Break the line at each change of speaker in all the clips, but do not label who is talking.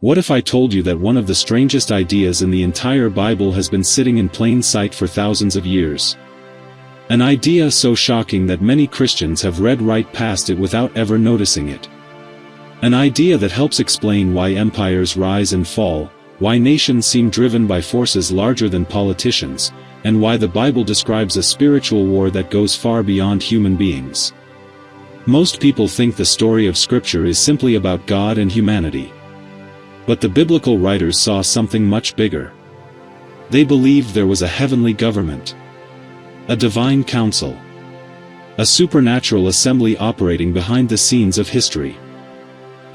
What if I told you that one of the strangest ideas in the entire Bible has been sitting in plain sight for thousands of years? An idea so shocking that many Christians have read right past it without ever noticing it. An idea that helps explain why empires rise and fall, why nations seem driven by forces larger than politicians, and why the Bible describes a spiritual war that goes far beyond human beings. Most people think the story of Scripture is simply about God and humanity. But the biblical writers saw something much bigger. They believed there was a heavenly government, a divine council, a supernatural assembly operating behind the scenes of history.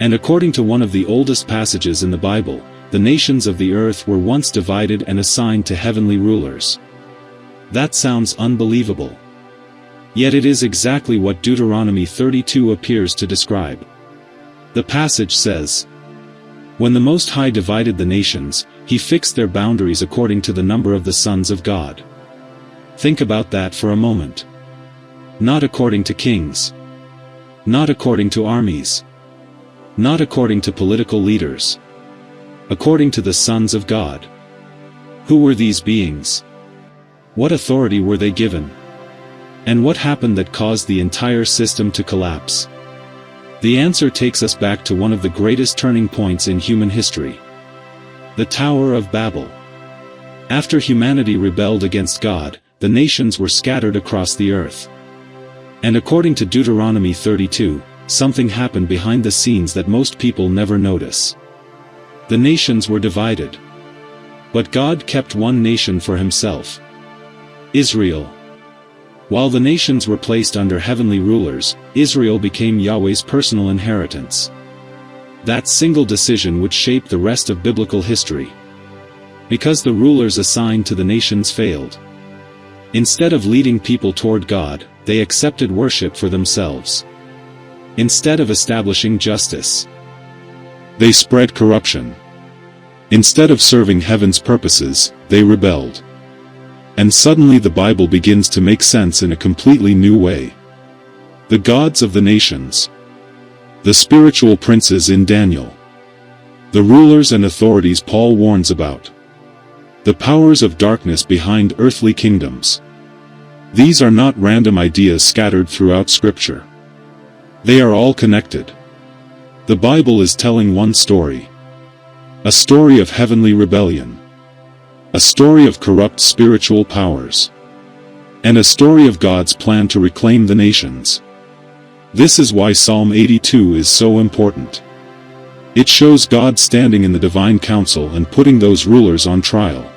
And according to one of the oldest passages in the Bible, the nations of the earth were once divided and assigned to heavenly rulers. That sounds unbelievable. Yet it is exactly what Deuteronomy 32 appears to describe. The passage says, "When the Most High divided the nations, he fixed their boundaries according to the number of the sons of God." Think about that for a moment. Not according to kings. Not according to armies. Not according to political leaders. According to the sons of God. Who were these beings? What authority were they given? And what happened that caused the entire system to collapse? The answer takes us back to one of the greatest turning points in human history. The Tower of Babel. After humanity rebelled against God, the nations were scattered across the earth. And according to Deuteronomy 32, something happened behind the scenes that most people never notice. The nations were divided. But God kept one nation for himself: Israel. While the nations were placed under heavenly rulers, Israel became Yahweh's personal inheritance. That single decision would shape the rest of biblical history. Because the rulers assigned to the nations failed. Instead of leading people toward God, they accepted worship for themselves. Instead of establishing justice, they spread corruption. Instead of serving heaven's purposes, they rebelled. And suddenly the Bible begins to make sense in a completely new way. The gods of the nations. The spiritual princes in Daniel. The rulers and authorities Paul warns about. The powers of darkness behind earthly kingdoms. These are not random ideas scattered throughout Scripture. They are all connected. The Bible is telling one story. A story of heavenly rebellion. A story of corrupt spiritual powers. And a story of God's plan to reclaim the nations. This is why Psalm 82 is so important. It shows God standing in the divine council and putting those rulers on trial.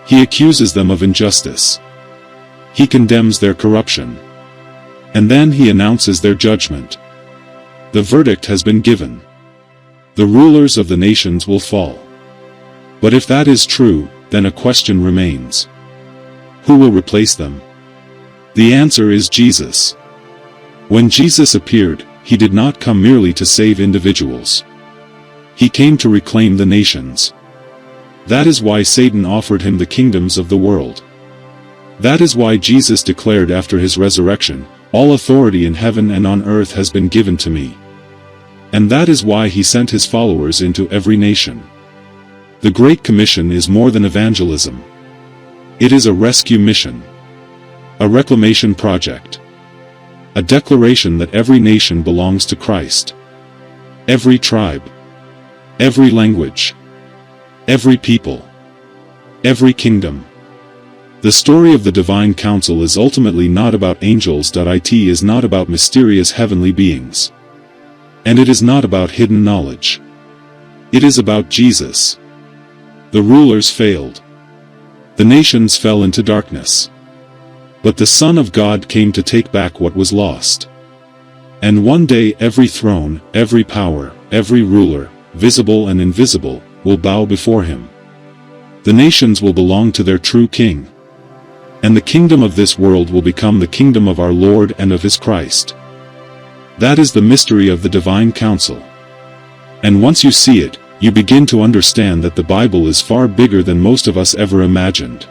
He accuses them of injustice. He condemns their corruption. And then he announces their judgment. The verdict has been given. The rulers of the nations will fall. But if that is true, then a question remains. Who will replace them? The answer is Jesus. When Jesus appeared, he did not come merely to save individuals. He came to reclaim the nations. That is why Satan offered him the kingdoms of the world. That is why Jesus declared after his resurrection, "All authority in heaven and on earth has been given to me." And that is why he sent his followers into every nation. The Great Commission is more than evangelism. It is a rescue mission. A reclamation project. A declaration that every nation belongs to Christ. Every tribe. Every language. Every people. Every kingdom. The story of the divine council is ultimately not about angels. It is not about mysterious heavenly beings. And it is not about hidden knowledge. It is about Jesus. The rulers failed. The nations fell into darkness. But the Son of God came to take back what was lost. And one day every throne, every power, every ruler, visible and invisible, will bow before him. The nations will belong to their true King. And the kingdom of this world will become the kingdom of our Lord and of his Christ. That is the mystery of the divine council. And once you see it, you begin to understand that the Bible is far bigger than most of us ever imagined.